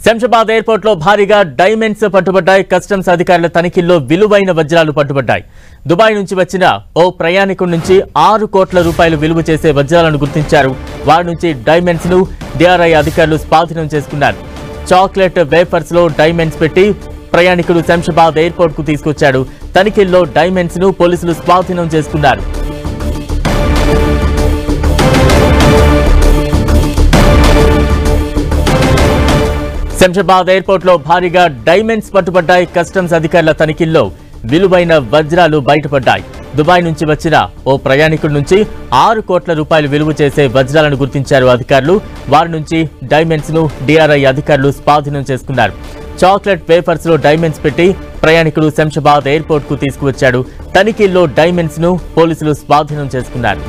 Shamshabad airport లో భారీగా diamonds పట్టుబడ్డాయి. Customs అధికారుల తనిఖీల్లో విలువైన వజ్రాలు పట్టుబడ్డాయి. దుబాయ్ నుంచి వచ్చిన ఓ ప్రయాణికుడి నుంచి 6 కోట్ల రూపాయలు విలువ చేసే వజ్రాలను గుర్తించారు. వారి నుంచి డైమండ్స్ ను డిఆర్ఐ అధికారులు స్వాధీనం చేసుకున్నారు. చాక్లెట్ వేఫర్స్ లో డైమండ్స్ పెట్టి ప్రయాణికుడు శంషాబాద్ ఎయిర్పోర్ట్ కు తీసుకొచ్చాడు. తనిఖీల్లో డైమండ్స్ ను పోలీసులు స్వాధీనం చేసుకున్నారు. శంషాబాద్ ఎయిర్పోర్ట్ లో భారీగా డైమండ్స్ పట్టుబడ్డాయి. కస్టమ్స్ అధికారుల తనిఖీల్లో విలువైన వజ్రాలు బయటపడ్డాయి. దుబాయ్ నుంచి వచ్చిన ఓ ప్రయాణికుడి నుంచి 6 కోట్ల రూపాయలు విలువ చేసే వజ్రాలను గుర్తించారు అధికారులు. వారి నుంచి డైమండ్స్ ను డిఆర్ఐ అధికారులు స్వాధీనం చేసుకున్నారు. చాక్లెట్ వేఫర్స్ లో డైమండ్స్ పెట్టి ప్రయాణికుడు శంషాబాద్ ఎయిర్పోర్ట్ కు తీసుకువచ్చాడు. తనిఖీల్లో డైమండ్స్ ను పోలీసులు స్వాధీనం చేసుకున్నారు.